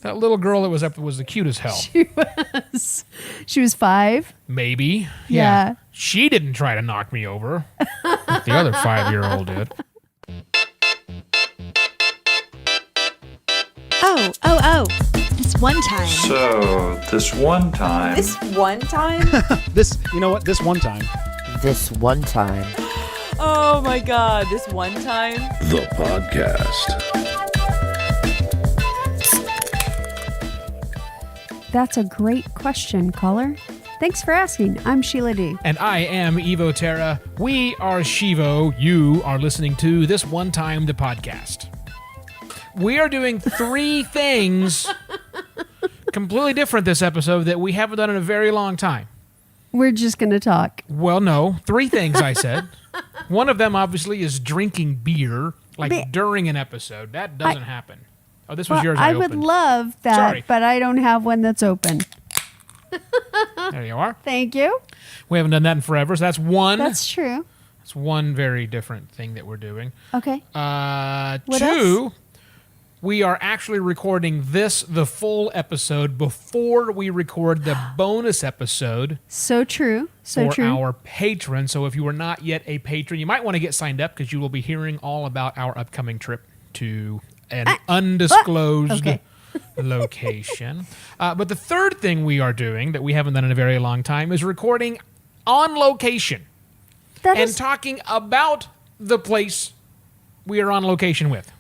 That little girl that was up was the cute as hell. She was 5. Maybe. Yeah. She didn't try to knock me over. Like the other 5-year-old did. Oh. This one time. So, this one time. This one time? You know what? This one time. This one time. Oh my god, this one time? The podcast. That's a great question, caller. Thanks for asking. I'm Sheila D. And I am Evo Terra. We are Shivo. You are listening to This One Time, the podcast. We are doing 3 things completely different this episode that we haven't done in a very long time. We're just going to talk. Well, no. 3 things, I said. One of them, obviously, is drinking beer, during an episode. That doesn't happen. Oh, this was yours. I would love that, Sorry. but I don't have one that's open. There you are. Thank you. We haven't done that in forever, so that's one. That's true. That's one very different thing that we're doing. Okay. What 2, else? we are actually recording the full episode before we record the bonus episode. So true. So for true. our patrons. So if you are not yet a patron, you might want to get signed up because you will be hearing all about our upcoming trip to an undisclosed location. But the third thing we are doing that we haven't done in a very long time is recording on location and talking about the place we are on location with.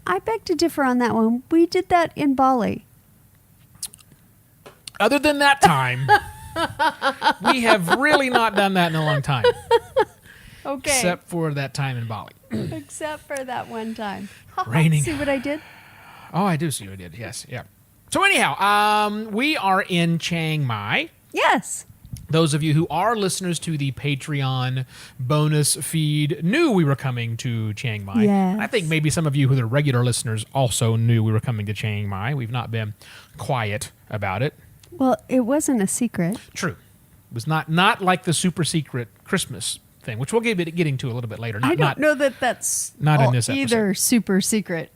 I beg to differ on that one. We did that in Bali. Other than that time, we have really not done that in a long time. Okay. Except for that time in Bali. Except for that one time. Raining. See what I did? Oh, I do see what I did. Yes, yeah. So anyhow, we are in Chiang Mai. Yes. Those of you who are listeners to the Patreon bonus feed knew we were coming to Chiang Mai. Yes. I think maybe some of you who are regular listeners also knew we were coming to Chiang Mai. We've not been quiet about it. Well, it wasn't a secret. True. It was not like the super secret Christmas thing, which we'll get into a little bit later. I don't know that that's not in this either episode. super secret.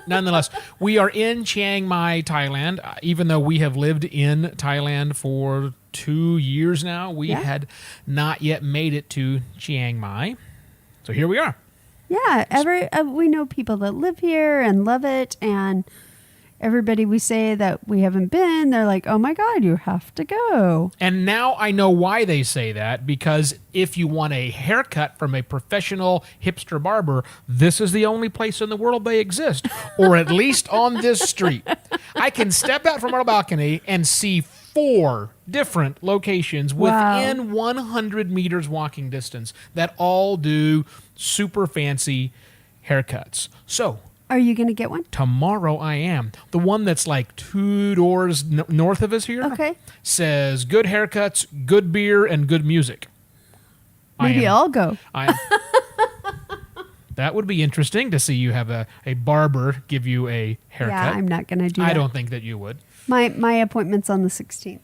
Nonetheless, we are in Chiang Mai, Thailand. Even though we have lived in Thailand for 2 years now, we had not yet made it to Chiang Mai. So here we are. Yeah, we know people that live here and love it, and everybody we say that we haven't been, they're like, oh my God, you have to go. And now I know why they say that, because if you want a haircut from a professional hipster barber, this is the only place in the world they exist, or at least on this street. I can step out from our balcony and see 4 different locations within 100 meters walking distance that all do super fancy haircuts. So, are you going to get one? tomorrow I am. The one that's like 2 doors north of us here says good haircuts, good beer, and good music. Maybe I'll go. That would be interesting to see you have a barber give you a haircut. Yeah, I'm not going to do that. I don't think that you would. My appointment's on the 16th.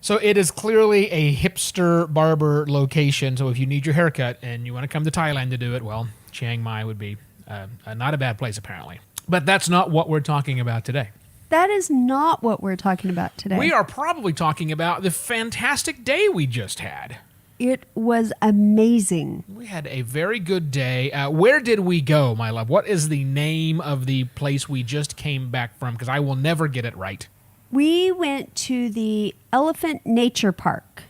So it is clearly a hipster barber location. So if you need your haircut and you want to come to Thailand to do it, well, Chiang Mai would be not a bad place, apparently. But that's not what we're talking about today. That is not what we're talking about today. We are probably talking about the fantastic day we just had. It was amazing. We had a very good day. Where did we go, my love? What is the name of the place we just came back from? Because I will never get it right. We went to the Elephant Nature Park.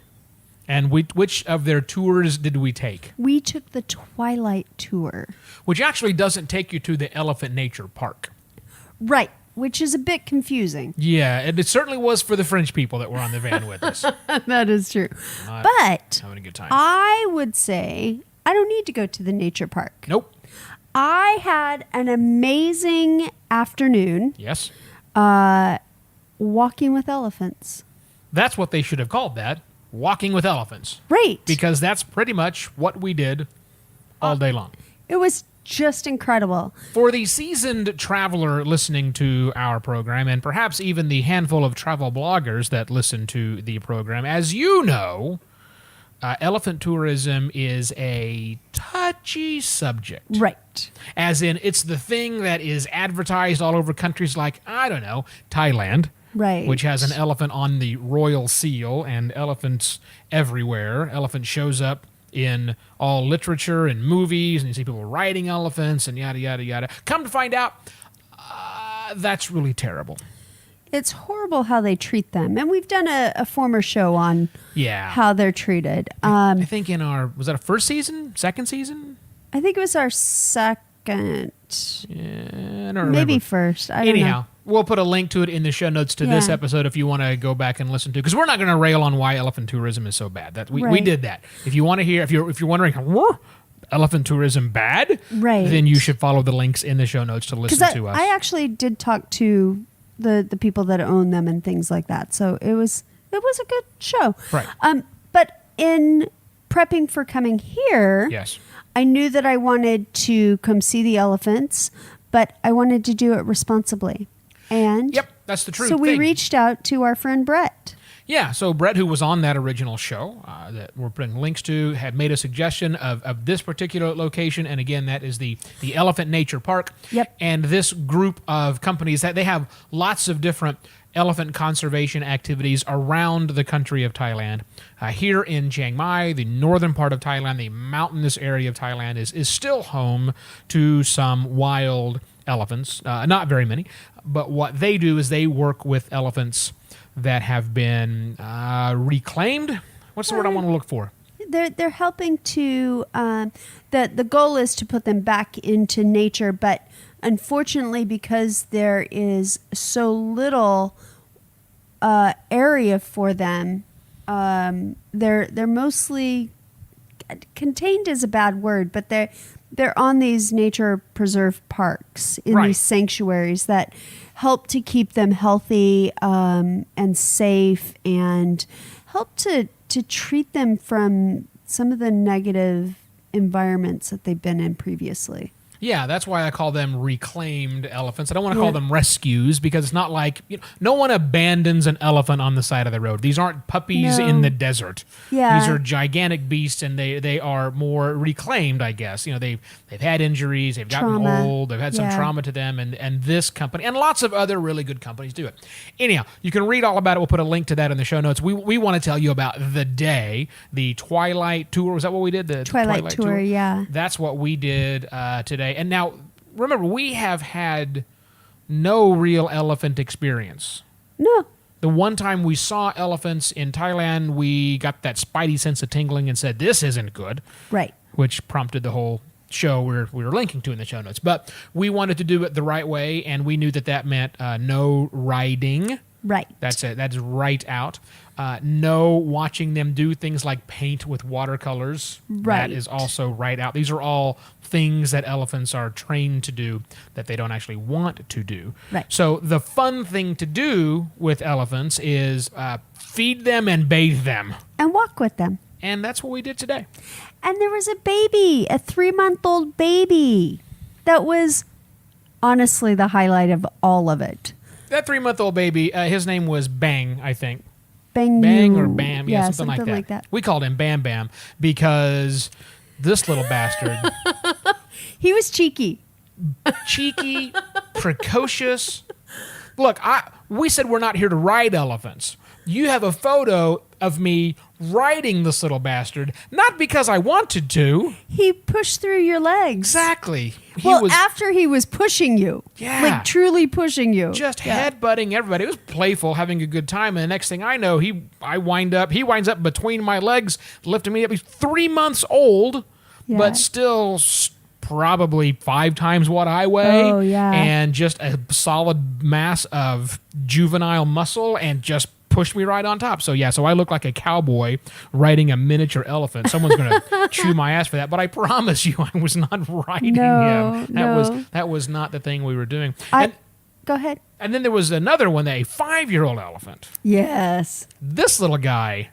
And which of their tours did we take? We took the Twilight Tour. Which actually doesn't take you to the Elephant Nature Park. Right, which is a bit confusing. Yeah, and it certainly was for the French people that were on the van with us. That is true. But having a good time. I would say I don't need to go to the nature park. Nope. I had an amazing afternoon. Yes. Walking with elephants. That's what they should have called that. Walking with elephants. Right. Because that's pretty much what we did all day long. It was just incredible. For the seasoned traveler listening to our program, and perhaps even the handful of travel bloggers that listen to the program, as you know, elephant tourism is a touchy subject. Right. As in, it's the thing that is advertised all over countries like, I don't know, Thailand. Right. Which has an elephant on the royal seal, and elephants everywhere. Elephant shows up in all literature and movies, and you see people riding elephants and yada, yada, yada. Come to find out, that's really terrible. It's horrible how they treat them. And we've done a former show on how they're treated. I think in our, was that a first season? Second season? I think it was our second. Yeah, I don't remember. Maybe first. I don't know. We'll put a link to it in the show notes to this episode if you want to go back and listen to it. Because we're not going to rail on why elephant tourism is so bad. That we did that. If you want to hear, if you're wondering, elephant tourism bad, then you should follow the links in the show notes to listen to us. I actually did talk to the people that own them and things like that. So it was a good show. Right. But in prepping for coming here, I knew that I wanted to come see the elephants, but I wanted to do it responsibly. And that's the truth. So we reached out to our friend Bret. Yeah, so Bret, who was on that original show that we're putting links to, had made a suggestion of this particular location, and again, that is the Elephant Nature Park. Yep. And this group of companies, that they have lots of different elephant conservation activities around the country of Thailand. Here in Chiang Mai, the northern part of Thailand, the mountainous area of Thailand, is still home to some wild elephants. Not very many, but what they do is they work with elephants that have been reclaimed. What's the word I want to look for? They're helping to. The goal is to put them back into nature, but unfortunately, because there is so little area for them, they're mostly contained is a bad word, but they're on these nature preserve parks in these sanctuaries that help to keep them healthy and safe, and help to treat them from some of the negative environments that they've been in previously. Yeah, that's why I call them reclaimed elephants. I don't want to call them rescues, because it's not like, no one abandons an elephant on the side of the road. These aren't puppies in the desert. Yeah. These are gigantic beasts, and they are more reclaimed, I guess. They've had injuries, they've gotten old, they've had some trauma to them, and this company and lots of other really good companies do it. Anyhow, you can read all about it. We'll put a link to that in the show notes. We want to tell you about the Twilight Tour. Was that what we did? The Twilight Tour, yeah. That's what we did today. And now, remember, we have had no real elephant experience. No. The one time we saw elephants in Thailand, we got that spidey sense of tingling and said, this isn't good. Right. Which prompted the whole show we were linking to in the show notes. But we wanted to do it the right way, and we knew that meant no riding. Right. That's it. That's right out. No watching them do things like paint with watercolors. Right. That is also right out. These are all things that elephants are trained to do that they don't actually want to do. Right. So the fun thing to do with elephants is feed them and bathe them. And walk with them. And that's what we did today. And there was a baby, a 3-month-old baby. That was honestly the highlight of all of it. That 3-month-old baby, his name was Bang, I think. Bang or Bam, something like that. We called him Bam Bam because this little bastard. He was cheeky. Cheeky, precocious. Look, we said we're not here to ride elephants. You have a photo of me riding this little bastard, not because I wanted to. He pushed through your legs. Exactly. After he was pushing you. Yeah. Like truly pushing you. Just headbutting everybody. It was playful, having a good time, and the next thing I know, he winds up between my legs, lifting me up. He's 3 months old, but still probably 5 times what I weigh. Oh, yeah. And just a solid mass of juvenile muscle, and just pushed me right on top. So I look like a cowboy riding a miniature elephant. Someone's going to chew my ass for that, but I promise you I was not riding him. That was not the thing we were doing. Go ahead. And then there was another one, a 5-year-old elephant. Yes. This little guy,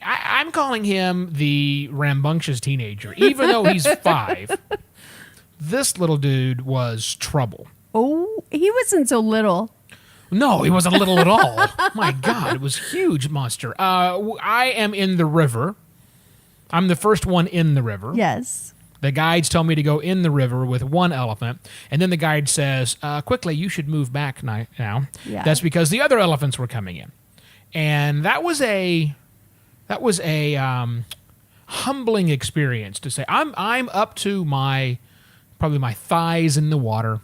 I'm calling him the rambunctious teenager, even though he's 5. This little dude was trouble. Oh, he wasn't so little. No, he wasn't little at all. My God, it was a huge monster. I am in the river, I'm the first one in the river. Yes. The guides tell me to go in the river with one elephant, and then the guide says, quickly, you should move back now. Yeah. That's because the other elephants were coming in. And that was a humbling experience to say, I'm up to probably my thighs in the water.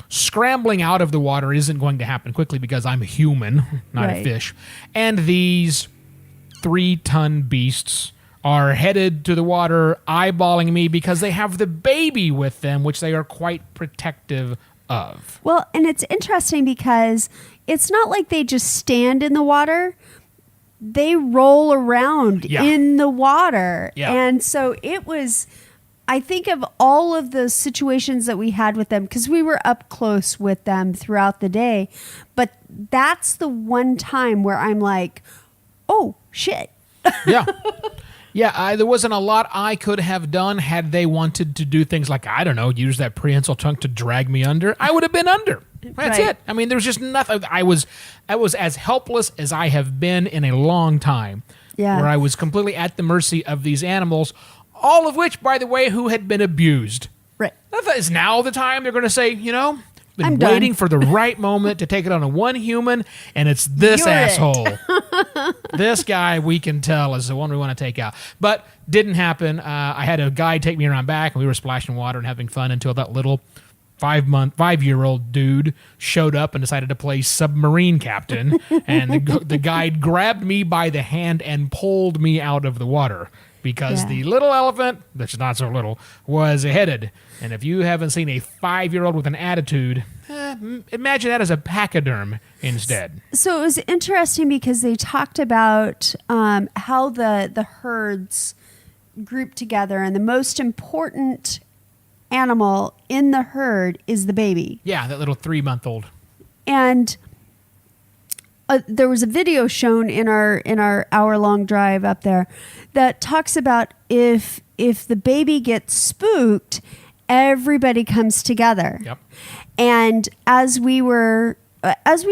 Scrambling out of the water isn't going to happen quickly because I'm a human, not a fish. And these 3-ton beasts are headed to the water, eyeballing me because they have the baby with them, which they are quite protective of. Well, and it's interesting because it's not like they just stand in the water. They roll around in the water. Yeah. And so it was, I think of all of the situations that we had with them, because we were up close with them throughout the day. But that's the one time where I'm like, oh, shit. Yeah. Yeah, there wasn't a lot I could have done had they wanted to do things like, I don't know, use that prehensile trunk to drag me under. I would have been under. That's it. I mean, there's just nothing. I was as helpless as I have been in a long time. Yeah. Where I was completely at the mercy of these animals, all of which, by the way, who had been abused. Right. That is now the time they're going to say, been I'm waiting done. for the right moment to take it on a one human, and it's this You're asshole. This guy, we can tell, is the one we want to take out. But didn't happen. I had a guy take me around back, and we were splashing water and having fun until that little 5-year-old dude showed up and decided to play submarine captain. And the guide grabbed me by the hand and pulled me out of the water. Because the little elephant, that's not so little, was headed. And if you haven't seen a 5-year-old with an attitude, imagine that as a pachyderm instead. So it was interesting because they talked about how the herds group together, and the most important animal in the herd is the baby. Yeah, that little 3-month-old. And there was a video shown in our hour-long drive up there that talks about if the baby gets spooked, everybody comes together. Yep. And as we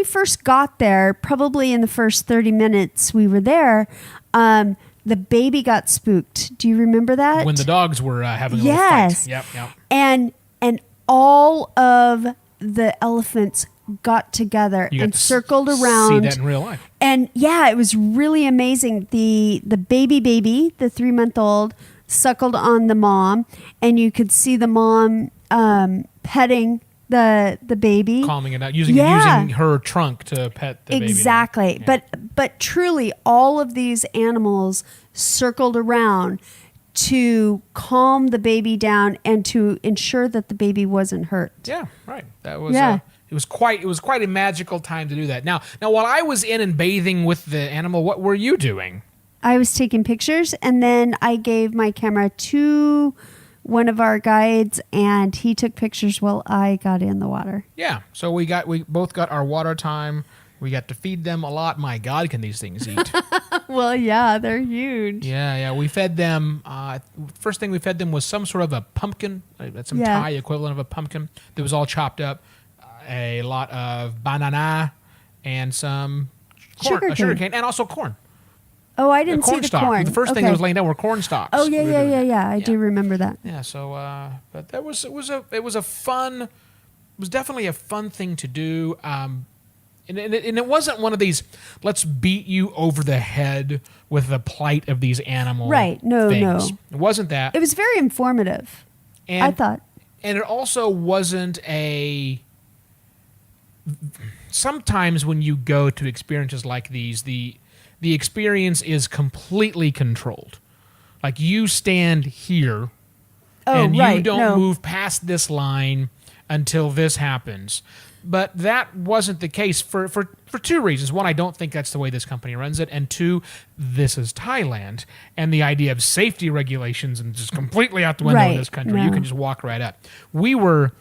first got there, probably in the first 30 minutes we were there, the baby got spooked. Do you remember that? When the dogs were having a little fight. Yep. And all of the elephants got together and circled around. See that in real life. And yeah, it was really amazing. The baby, the 3-month-old, suckled on the mom, and you could see the mom petting the baby, calming it out, using her trunk to pet the baby. Exactly. Yeah. But truly, all of these animals circled around to calm the baby down and to ensure that the baby wasn't hurt. Yeah, right. That was it was quite a magical time to do that. Now while I was in and bathing with the animal, what were you doing? I was taking pictures, and then I gave my camera to one of our guides, and he took pictures while I got in the water. Yeah. So we both got our water time. We got to feed them a lot. My God, can these things eat? Well, yeah, they're huge. Yeah. We fed them. First thing we fed them was some sort of a pumpkin. That's some Thai equivalent of a pumpkin that was all chopped up. A lot of banana and some sugar cane, and also corn. Oh, I didn't see the corn. The first thing that was laying down were corn stalks. Oh, yeah. I do remember that. Yeah. So, but it was definitely a fun thing to do. And it wasn't one of these, let's beat you over the head with the plight of these animals. Right. No. It wasn't that. It was very informative, I thought. And it also wasn't sometimes when you go to experiences like these, the experience is completely controlled. Like, you stand here and you don't move past this line until this happens. But that wasn't the case for 2 reasons. One, I don't think that's the way this company runs it. And 2, this is Thailand. And the idea of safety regulations is just completely out the window in this country. No. You can just walk right up. We were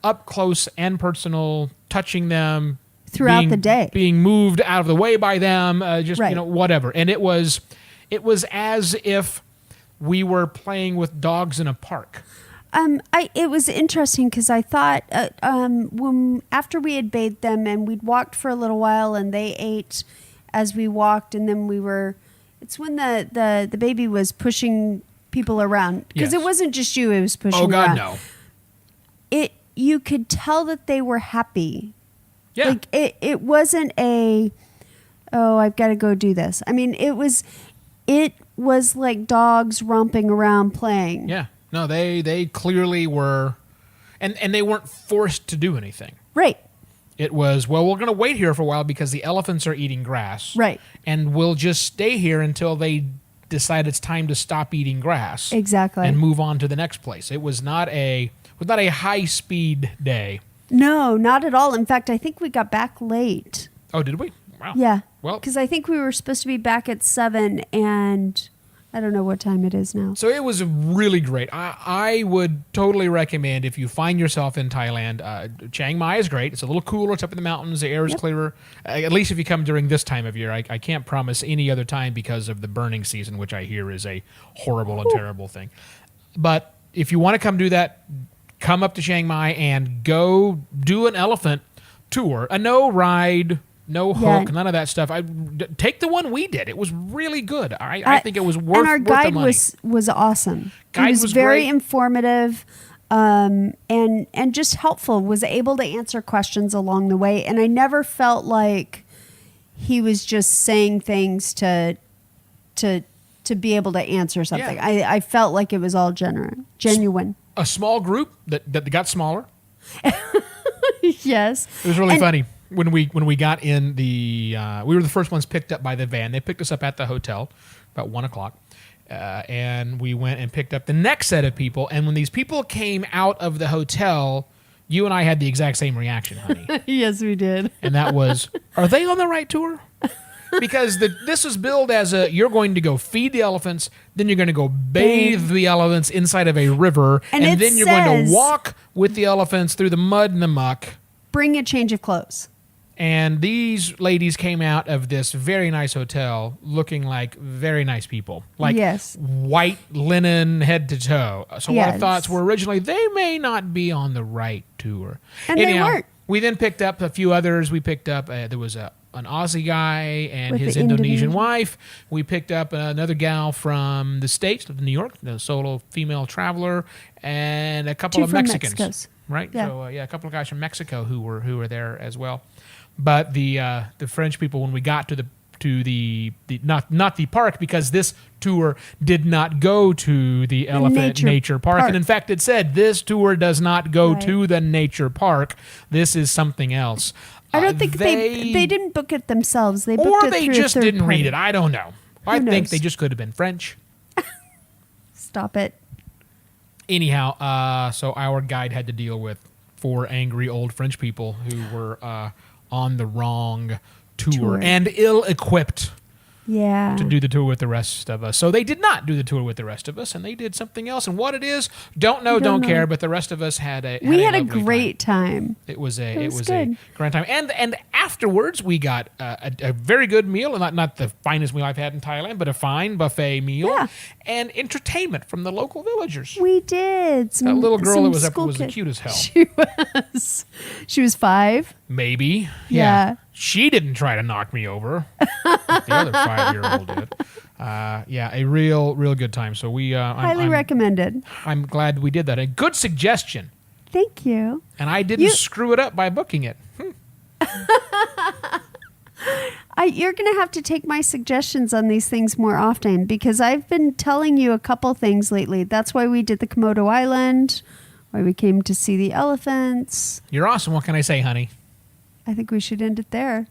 up close and personal, touching them. Throughout the day. Being moved out of the way by them, whatever. And it was as if we were playing with dogs in a park. It was interesting because I thought after we had bathed them and we'd walked for a little while and they ate as we walked, and then we were It's when the baby was pushing people around. Because Yes. it wasn't just you it was pushing Oh, God, around. no. You could tell that they were happy. Yeah. Like, it wasn't I've got to go do this. I mean, it was like dogs romping around playing. Yeah. No, they clearly were, and they weren't forced to do anything. Right. It was, well, we're going to wait here for a while because the elephants are eating grass. Right. And we'll just stay here until they decide it's time to stop eating grass. Exactly. And move on to the next place. It was not a high-speed day. No, not at all. In fact, I think we got back late. Oh, did we? Wow. Yeah. Well, because I think we were supposed to be back at 7, and I don't know what time it is now. so it was really great. I would totally recommend if you find yourself in Thailand. Chiang Mai is great. It's a little cooler. It's up in the mountains. The air is clearer. At least if you come during this time of year. I can't promise any other time because of the burning season, which I hear is a horrible and terrible thing. But if you want to come do that, come up to Chiang Mai and go do an elephant tour. A no ride, no hook, none of that stuff. Take the one we did. It was really good. I think it was worth and our worth guide the money. was awesome. Guide he was very great. informative and just helpful, was able to answer questions along the way. And I never felt like he was just saying things to be able to answer something. Yeah. I felt like it was all genuine. A small group that got smaller. Yes. It was really funny when we got in the. We were the first ones picked up by the van. They picked us up at the hotel about 1:00, and we went and picked up the next set of people. And when these people came out of the hotel, you and I had the exact same reaction, honey. Yes, we did. And that was, are they on the right tour? Because this was billed as you're going to go feed the elephants, then you're going to go bathe the elephants inside of a river, And and it then you're going to says- walk with the elephants through the mud and the muck. Bring a change of clothes. And these ladies came out of this very nice hotel looking like very nice people. Like Yes. white linen head to toe. So our Yes. thoughts were originally, they may not be on the right tour. And they weren't. We then picked up a few others. We picked up, there was an Aussie guy and With his the Indonesian Indonesian. wife. We picked up another gal from the States, lived in New York, the solo female traveler, and a couple Two of from Mexicans. Mexicos. Right? Yeah. So, a couple of guys from Mexico who were there as well. But the French people, when we got to the not the park, because this tour did not go to the elephant nature park. And in fact, it said this tour does not go to the nature park. This is something else. I don't think they didn't book it themselves. They booked or it they through just a third didn't party. read it. I don't know. I think knows? they just could have been French. Stop it. Anyhow, so our guide had to deal with 4 angry old French people who were on the wrong tour and ill-equipped Yeah. to do the tour with the rest of us. So they did not do the tour with the rest of us, and they did something else. And what it is, don't know, don't know. care. But the rest of us had a We had a lovely great time. It was a It was a good. grand time, and afterwards we got a very good meal, not the finest meal I've had in Thailand, but a fine buffet meal, Yeah. and entertainment from the local villagers. We did. That little girl that was up school was the kid- cute as hell. She was 5. Maybe, Yeah. She didn't try to knock me over. The other 5-year-old did. A real good time. So we Highly recommended. I'm glad we did that. A good suggestion, Thank you. and I didn't screw it up by booking it. You're going to have to take my suggestions on these things more often, because I've been telling you a couple things lately. That's why we did the Komodo Island, why we came to see the elephants. You're awesome. What can I say, honey? I think we should end it there.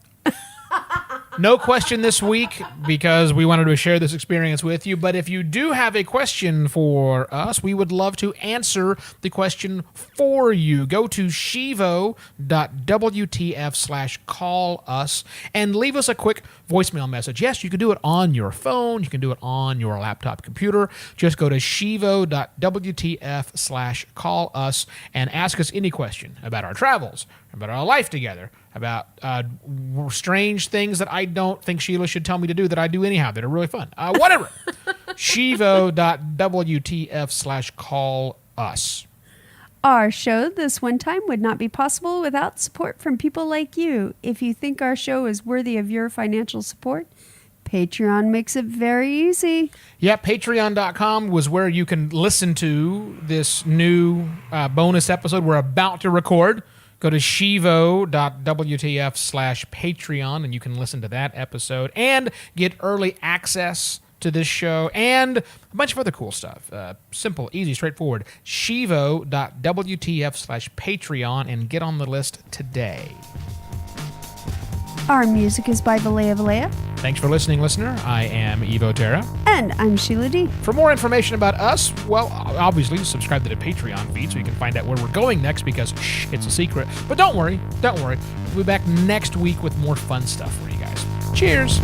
No question this week because we wanted to share this experience with you. But if you do have a question for us, we would love to answer the question for you. Go to shivo.wtf/call us and leave us a quick voicemail message. Yes, you can do it on your phone. You can do it on your laptop computer. Just go to shivo.wtf/call us and ask us any question about our travels, about our life together, about strange things that I don't think Sheila should tell me to do that I do anyhow that are really fun. Whatever. shivo.wtf/call us. Our show this one time would not be possible without support from people like you. If you think our show is worthy of your financial support, Patreon makes it very easy. Yeah, patreon.com was where you can listen to this new bonus episode we're about to record. Go to shivo.wtf/Patreon and you can listen to that episode and get early access to this show and a bunch of other cool stuff. Simple, easy, straightforward. shivo.wtf/Patreon and get on the list today. Our music is by Valea Valea. Thanks for listening, listener. I am Evo Terra. And I'm Sheila D. For more information about us, well, obviously subscribe to the Patreon feed so you can find out where we're going next because, it's a secret. But don't worry. We'll be back next week with more fun stuff for you guys. Cheers.